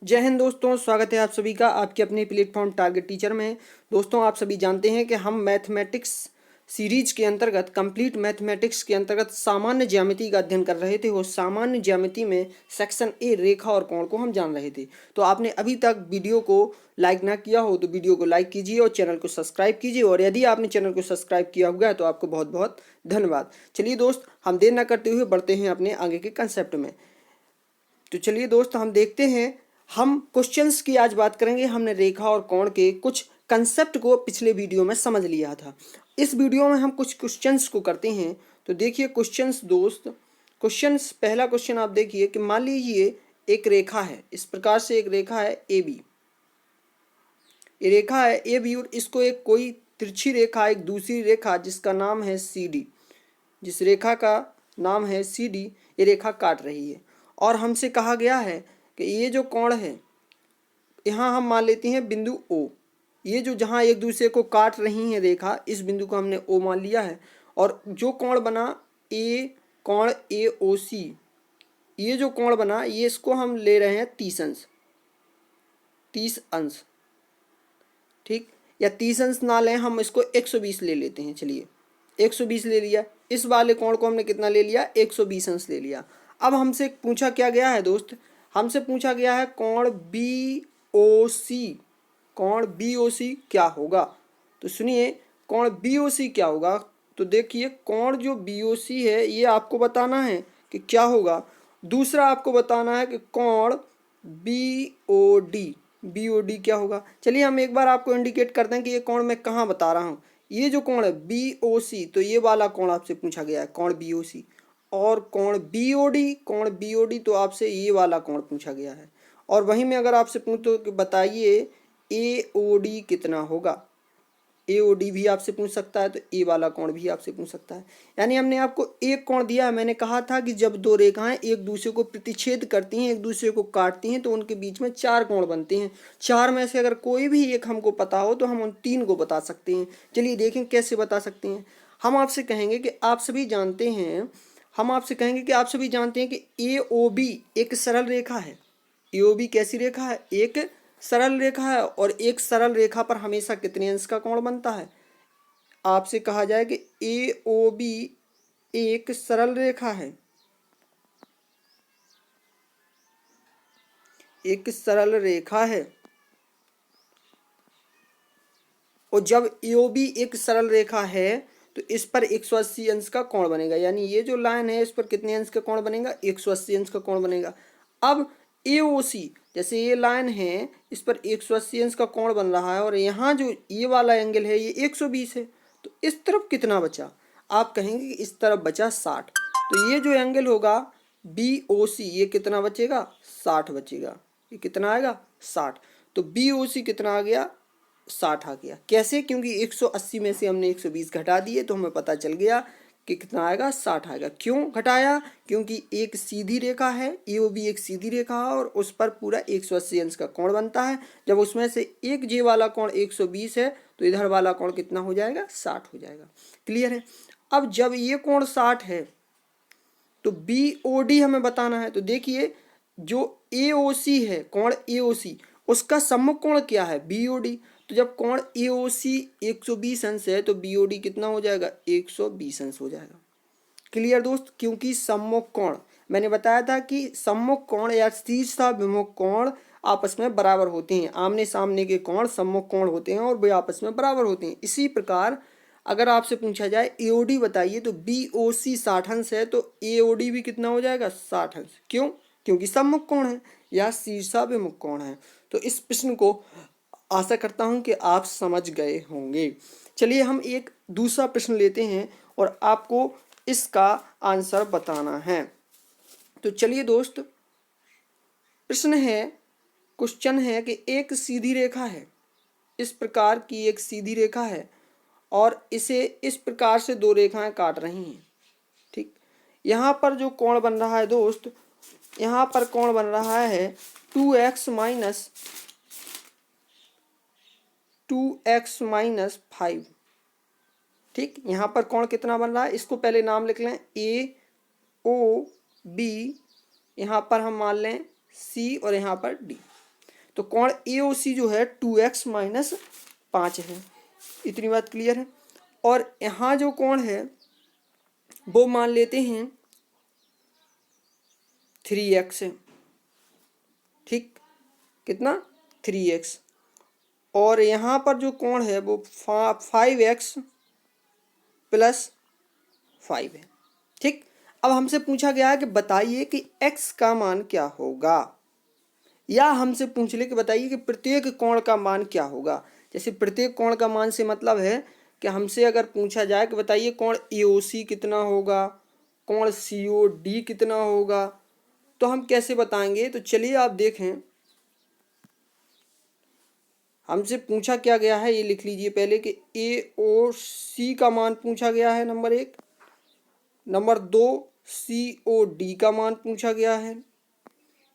जय हिंद दोस्तों, स्वागत है आप सभी का आपके अपने प्लेटफॉर्म टारगेट टीचर में। दोस्तों, आप सभी जानते हैं कि हम मैथमेटिक्स सीरीज के अंतर्गत कंप्लीट मैथमेटिक्स के अंतर्गत सामान्य ज्यामिति का अध्ययन कर रहे थे। वो सामान्य ज्यामिति में सेक्शन ए रेखा और कोण को हम जान रहे थे। तो आपने अभी तक वीडियो को लाइक ना किया हो तो वीडियो को लाइक कीजिए और चैनल को सब्सक्राइब कीजिए। और यदि आपने चैनल को सब्सक्राइब किया हुआ है तो आपको बहुत बहुत धन्यवाद। चलिए दोस्त, हम देर न करते हुए बढ़ते हैं अपने आगे के कंसेप्ट में। तो चलिए दोस्त, हम देखते हैं। हम क्वेश्चंस की आज बात करेंगे। हमने रेखा और कोण के कुछ कंसेप्ट को पिछले वीडियो में समझ लिया था। इस वीडियो में हम कुछ क्वेश्चंस को करते हैं। तो देखिए क्वेश्चंस दोस्त, क्वेश्चंस पहला क्वेश्चन आप देखिए कि मान लीजिए एक रेखा है, इस प्रकार से एक रेखा है ए बी। ये रेखा है ए बी और इसको एक कोई तिरछी रेखा, एक दूसरी रेखा जिसका नाम है सी डी, जिस रेखा का नाम है सी डी, ये रेखा काट रही है। और हमसे कहा गया है कि ये जो कोण है, यहाँ हम मान लेते हैं बिंदु ओ। ये जो जहाँ एक दूसरे को काट रही है रेखा, इस बिंदु को हमने ओ मान लिया है। और जो कोण बना ए, कोण ए ओ सी, ये जो कोण बना ये इसको हम ले रहे हैं 30 अंश, 30 अंश, ठीक। या 30 अंश ना लें, हम इसको 120 ले लेते हैं। चलिए 120 ले लिया। इस वाले कोण को हमने कितना ले लिया? 120 अंश ले लिया। अब हमसे पूछा क्या गया है दोस्त? हमसे पूछा गया है कोण बी ओ सी। कोण बी ओ सी क्या होगा? तो सुनिए, कोण बी ओ सी क्या होगा। तो देखिए, कोण जो बी ओ सी है ये आपको बताना है कि क्या होगा। दूसरा आपको बताना है कि कोण B O D, B O D क्या होगा। चलिए हम एक बार आपको इंडिकेट करते हैं कि ये कोण मैं कहाँ बता रहा हूँ। ये जो कोण है बी ओ सी, तो ये वाला कोण आपसे पूछा गया है, कोण बी ओ सी। और कोण बी ओ डी, कोण बी ओ डी तो आपसे ये वाला कोण पूछा गया है। और वहीं में अगर आपसे पूछो कि बताइए ए ओ डी कितना होगा, ए ओ डी भी आपसे पूछ सकता है, तो ए वाला कोण भी आपसे पूछ सकता है। यानी हमने आपको एक कोण दिया है। मैंने कहा था कि जब दो रेखाएं एक दूसरे को प्रतिच्छेद करती हैं, एक दूसरे को काटती हैं, तो उनके बीच में चार कोण बनते हैं। चार में से अगर कोई भी एक हमको पता हो तो हम उन तीन को बता सकते हैं। चलिए देखें कैसे बता सकते हैं। हम आपसे कहेंगे कि आप सभी जानते हैं, हम आपसे कहेंगे कि आप सभी जानते हैं कि ए ओ बी एक सरल रेखा है। ए ओ बी कैसी रेखा है? एक सरल रेखा है। और एक सरल रेखा पर हमेशा कितने अंश का कोण बनता है? आपसे कहा जाए कि ए ओ बी एक सरल रेखा है, एक सरल रेखा है। और जब ए ओ बी एक सरल रेखा है तो इस पर 180 अंश का कोण बनेगा। यानी ये जो लाइन है इस पर कितने अंश का कोण बनेगा? 180 अंश का कोण बनेगा। अब ए ओ सी, जैसे ये लाइन है इस पर 180 अंश का कोण बन रहा है और यहाँ जो ये वाला एंगल है ये 120 है, तो इस तरफ कितना बचा? आप कहेंगे कि इस तरफ बचा 60। तो ये जो एंगल होगा बी ओ सी, ये कितना बचेगा? 60 बचेगा। ये कितना आएगा? 60। तो बी ओ सी कितना आ गया? 60 आ गया। कैसे? क्योंकि 180 में से हमने 120 घटा दिए तो हमें पता चल गया कि कितना आएगा? 60 आएगा। क्यों घटाया? क्योंकि एक सीधी रेखा है, ए ओ बी एक सीधी रेखा है और उस पर पूरा 180 अंश का कोण बनता है। जब उसमें से एक जे वाला कोण 120 है तो इधर वाला कोण कितना हो जाएगा? 60 हो जाएगा। क्लियर है? अब जब ये कोण 60 है तो बी ओ डी हमें बताना है। तो देखिए, जो ए ओ सी है, कोण ए ओ सी, उसका सम्मुख कोण क्या है? B O D. तो जब कोण ए ओ सी 120 अंश है तो बी ओ डी कितना हो जाएगा? 120 अंश हो जाएगा। क्लियर दोस्त? क्योंकि सम्मुख कोण, मैंने बताया था कि सम्मुख कोण या शीर्षाभिमुख कोण आपस में बराबर होते हैं। आमने सामने के कोण सम्मुख कोण होते हैं और वे आपस में बराबर होते हैं। इसी प्रकार अगर आपसे पूछा जाए एओडी बताइए तो बी ओ सी 60 अंश है तो एओडी भी कितना हो जाएगा? 60 अंश। क्यों? क्योंकि सम्मुख कोण है या शीर्षाभिमुख कोण है। तो इस प्रश्न को आशा करता हूं कि आप समझ गए होंगे। चलिए हम एक दूसरा प्रश्न लेते हैं और आपको इसका आंसर बताना है। तो चलिए दोस्त, प्रश्न है, क्वेश्चन है कि एक सीधी रेखा है, इस प्रकार की एक सीधी रेखा है और इसे इस प्रकार से दो रेखाएं काट रही हैं। ठीक, यहाँ पर जो कोण बन रहा है दोस्त, यहाँ पर कोण बन रहा है 2x माइनस 5। ठीक, यहाँ पर कोण कितना बन रहा है? इसको पहले नाम लिख लें ए ओ बी, यहाँ पर हम मान लें सी और यहाँ पर डी। तो कोण AOC जो है 2x माइनस 5 है। इतनी बात क्लियर है। और यहाँ जो कोण है वो मान लेते हैं 3x है, ठीक, कितना 3x। और यहाँ पर जो कोण है वो 5x प्लस 5 है, ठीक। अब हमसे पूछा गया है कि बताइए कि x का मान क्या होगा, या हमसे पूछ ले कि बताइए कि प्रत्येक कोण का मान क्या होगा। जैसे प्रत्येक कोण का मान से मतलब है कि हमसे अगर पूछा जाए कि बताइए कोण AOC कितना होगा, कोण COD कितना होगा, तो हम कैसे बताएंगे। तो चलिए आप देखें, हमसे पूछा क्या गया है ये लिख लीजिए पहले कि AOC का मान पूछा गया है नंबर 1, नंबर 2 COD का मान पूछा गया है,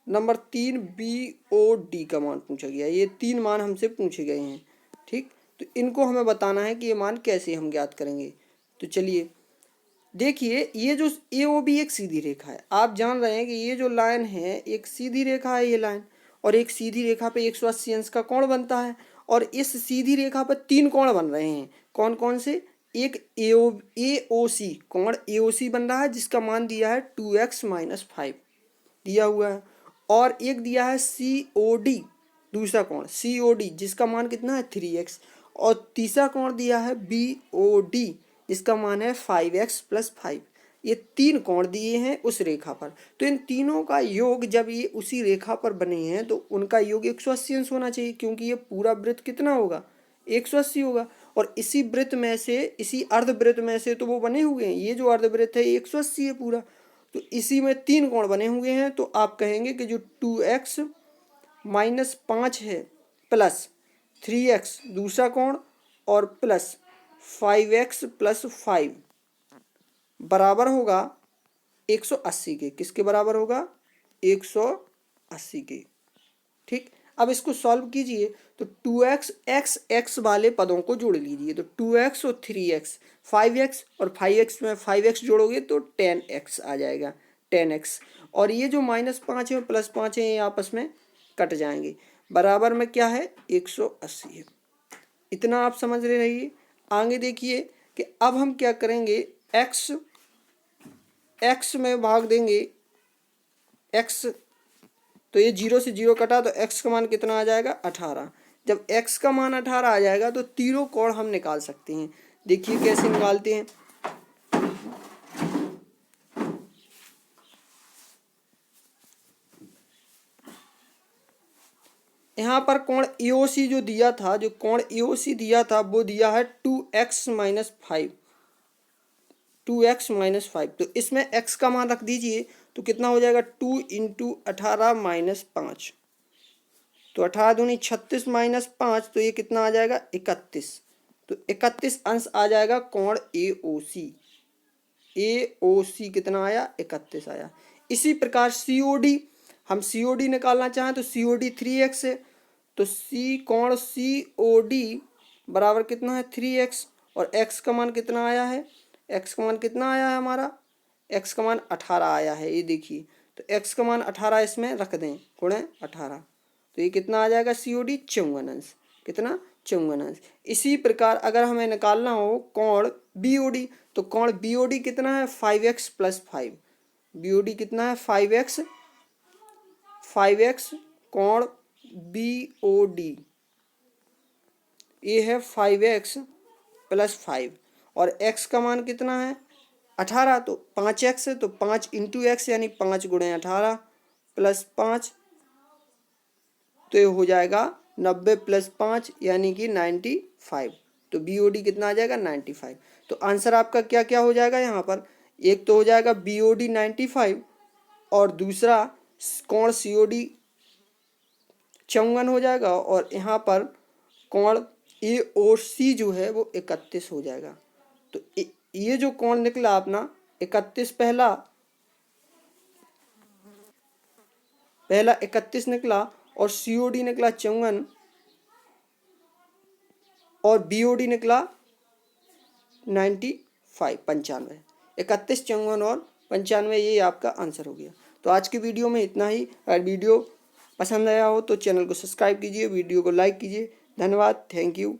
नंबर 3 BOD का मान पूछा गया है। ये 3 मान हमसे पूछे गए हैं, ठीक। तो इनको हमें बताना है कि ये मान कैसे हम ज्ञात करेंगे। तो चलिए देखिए, ये जो AOB एक सीधी रेखा है, आप जान रहे हैं कि ये जो लाइन है एक सीधी रेखा है ये लाइन, और एक सीधी रेखा पे 180 अंश का कोण बनता है। और इस सीधी रेखा पर 3 कोण बन रहे हैं, कौन कौन से। एक AOC कोण AOC बन रहा है जिसका मान दिया है 2x माइनस 5 दिया हुआ है, और एक दिया है COD दूसरा कोण COD जिसका मान कितना है 3x, और तीसरा कोण दिया है BOD जिसका मान है 5x प्लस 5। ये 3 कोण दिए हैं उस रेखा पर। तो इन तीनों का योग जब ये उसी रेखा पर बने हैं तो उनका योग 180 अंश होना चाहिए, क्योंकि ये पूरा वृत्त कितना होगा 180 होगा। और इसी वृत्त में से, इसी अर्धवृत्त में से तो वो बने हुए हैं, ये जो अर्धवृत्त है 180 है पूरा। तो इसी में 3 कोण बने हुए हैं, तो आप कहेंगे कि जो 2x माइनस 5 है प्लस 3x दूसरा कोण और प्लस 5x प्लस 5 बराबर होगा 180 के। किसके बराबर होगा 180 के, ठीक। अब इसको सॉल्व कीजिए तो 2x x वाले पदों को जोड़ लीजिए, तो 2x और 3x 5x और 5x में 5x जोड़ोगे तो 10x आ जाएगा 10x। और ये जो -5 है प्लस 5 है ये आपस में कट जाएंगे, बराबर में क्या है 180 है। इतना आप समझ ले रहिए। आगे देखिए कि अब हम क्या करेंगे, x में भाग देंगे x, तो ये 0 से 0 कटा तो x का मान कितना आ जाएगा 18। जब x का मान 18 आ जाएगा तो तीनों कोण हम निकाल सकते हैं। देखिए कैसे निकालते हैं। यहाँ पर कोण AOC जो दिया था, जो कोण AOC दिया था वो दिया है 2x माइनस 5, 2x माइनस 5। तो इसमें x का मान रख दीजिए तो कितना हो जाएगा 2 इंटू 18 माइनस 5, तो 18 दूनी 36 माइनस 5, तो ये कितना आ जाएगा 31। तो 31 अंश आ जाएगा कोण AOC। AOC कितना आया 31 आया। इसी प्रकार COD, हम COD निकालना चाहें तो COD 3x है, तो कोण COD बराबर कितना है 3x, और x का मान कितना आया है, x का मान कितना आया है हमारा, x का मान 18 आया है। ये देखिए, तो x का मान 18 इसमें रख दें गुणे 18, तो ये कितना आ जाएगा COD 54 अंश, कितना 54 अंश। इसी प्रकार अगर हमें निकालना हो कोण BOD, तो कोण BOD कितना है 5x प्लस 5, BOD कितना है 5x कोण BOD ये है 5x प्लस 5, और x का मान कितना है 18, तो 5x है, तो 5 इंटू एक्स यानी 5 गुणे 18 प्लस 5, तो ये हो जाएगा 90 प्लस 5 यानी कि 95। तो BOD कितना आ जाएगा 95। तो आंसर आपका क्या क्या हो जाएगा यहाँ पर, एक तो हो जाएगा BOD 95, और दूसरा कोण COD 54 हो जाएगा, और यहाँ पर कोण AOC जो है वो 31 हो जाएगा। तो ये जो कोण निकला अपना 31, पहला 31 निकला, और COD निकला 54, और BOD निकला 95 95, 31 54 और 95, ये आपका आंसर हो गया। तो आज की वीडियो में इतना ही। अगर वीडियो पसंद आया हो तो चैनल को सब्सक्राइब कीजिए, वीडियो को लाइक कीजिए। धन्यवाद, थैंक यू।